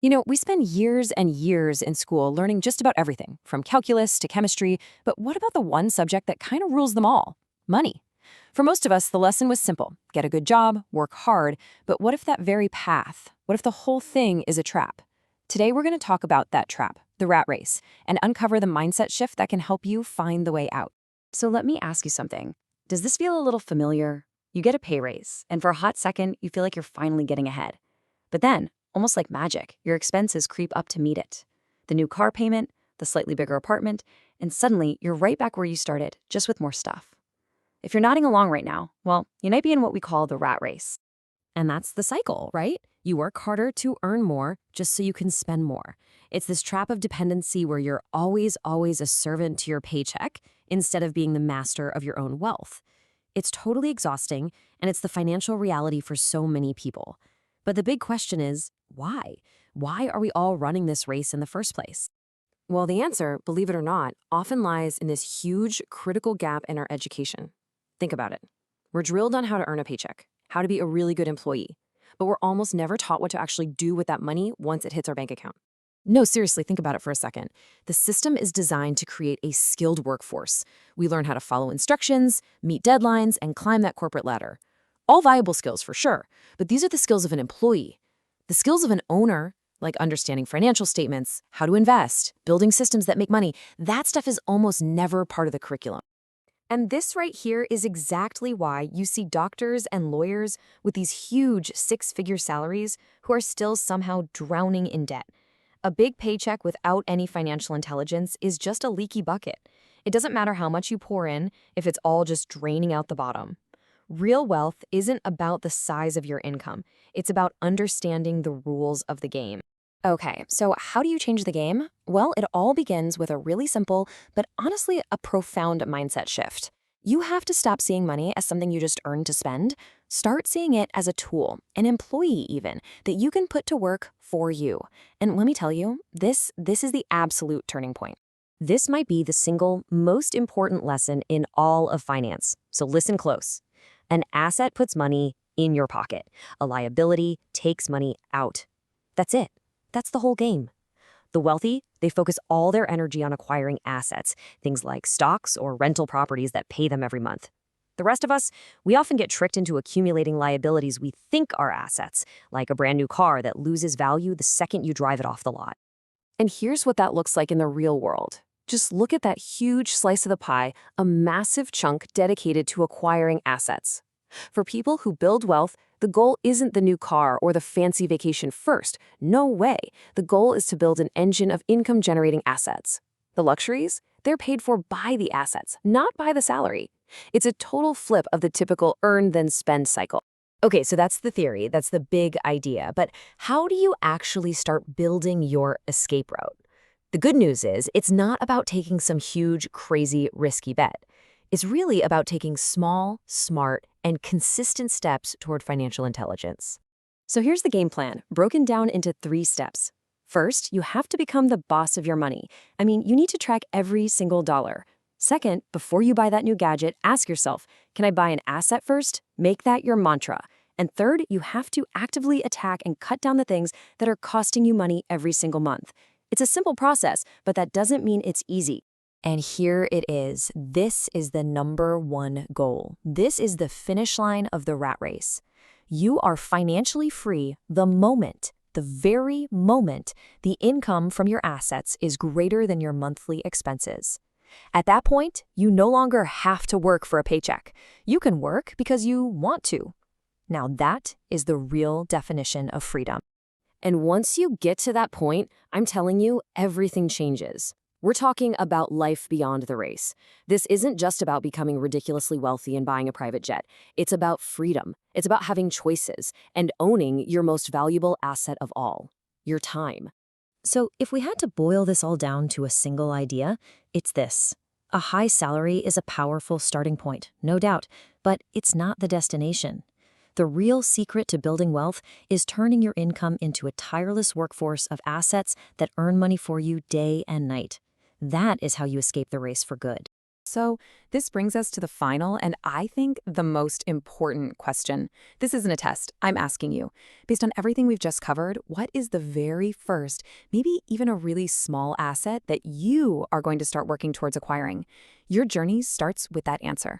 We spend years and years in school learning just about everything, from calculus to chemistry, but what about the one subject that kind of rules them all? Money. For most of us, the lesson was simple: get a good job, work hard, but what if that very path, what if the whole thing is a trap? Today, we're going to talk about that trap, the rat race, and uncover the mindset shift that can help you find the way out. So let me ask you something. Does this feel a little familiar? You get a pay raise, and for a hot second, you feel like you're finally getting ahead. But then, almost like magic, your expenses creep up to meet it. The new car payment, the slightly bigger apartment, and suddenly you're right back where you started, just with more stuff. If you're nodding along right now, well, you might be in what we call the rat race. And that's the cycle, right? You work harder to earn more just so you can spend more. It's this trap of dependency where you're always a servant to your paycheck instead of being the master of your own wealth. It's totally exhausting, and it's the financial reality for so many people. But the big question is, why? Why are we all running this race in the first place? Well, the answer, believe it or not, often lies in this huge, critical gap in our education. Think about it. We're drilled on how to earn a paycheck, how to be a really good employee, but we're almost never taught what to actually do with that money once it hits our bank account. No, seriously, think about it for a second. The system is designed to create a skilled workforce. We learn how to follow instructions, meet deadlines, and climb that corporate ladder. All valuable skills for sure, but these are the skills of an employee. The skills of an owner, like understanding financial statements, how to invest, building systems that make money, that stuff is almost never part of the curriculum. And this right here is exactly why you see doctors and lawyers with these huge six-figure salaries who are still somehow drowning in debt. A big paycheck without any financial intelligence is just a leaky bucket. It doesn't matter how much you pour in if it's all just draining out the bottom. Real wealth isn't about the size of your income. It's about understanding the rules of the game. Okay, so how do you change the game? Well, it all begins with a really simple, but honestly a profound mindset shift. You have to stop seeing money as something you just earn to spend. Start seeing it as a tool, an employee even, that you can put to work for you. And let me tell you, this is the absolute turning point. This might be the single most important lesson in all of finance. So listen close. An asset puts money in your pocket. A liability takes money out. That's it. That's the whole game. The wealthy, they focus all their energy on acquiring assets, things like stocks or rental properties that pay them every month. The rest of us, we often get tricked into accumulating liabilities we think are assets, like a brand new car that loses value the second you drive it off the lot. And here's what that looks like in the real world. Just look at that huge slice of the pie, a massive chunk dedicated to acquiring assets. For people who build wealth, the goal isn't the new car or the fancy vacation first. No way. The goal is to build an engine of income-generating assets. The luxuries? They're paid for by the assets, not by the salary. It's a total flip of the typical earn-then-spend cycle. Okay, so that's the theory, that's the big idea. But how do you actually start building your escape route? The good news is, it's not about taking some huge, crazy, risky bet. It's really about taking small, smart, and consistent steps toward financial intelligence. So here's the game plan, broken down into 3 steps. First, you have to become the boss of your money. You need to track every single dollar. Second, before you buy that new gadget, ask yourself, can I buy an asset first? Make that your mantra. And third, you have to actively attack and cut down the things that are costing you money every single month. It's a simple process, but that doesn't mean it's easy. And here it is. This is the number 1 goal. This is the finish line of the rat race. You are financially free the very moment, the income from your assets is greater than your monthly expenses. At that point, you no longer have to work for a paycheck. You can work because you want to. Now that is the real definition of freedom. And once you get to that point, I'm telling you, everything changes. We're talking about life beyond the race. This isn't just about becoming ridiculously wealthy and buying a private jet. It's about freedom. It's about having choices and owning your most valuable asset of all, your time. So if we had to boil this all down to a single idea, it's this. A high salary is a powerful starting point, no doubt, but it's not the destination. The real secret to building wealth is turning your income into a tireless workforce of assets that earn money for you day and night. That is how you escape the race for good. So, this brings us to the final and I think the most important question. This isn't a test. I'm asking you. Based on everything we've just covered, what is the very first, maybe even a really small asset that you are going to start working towards acquiring? Your journey starts with that answer.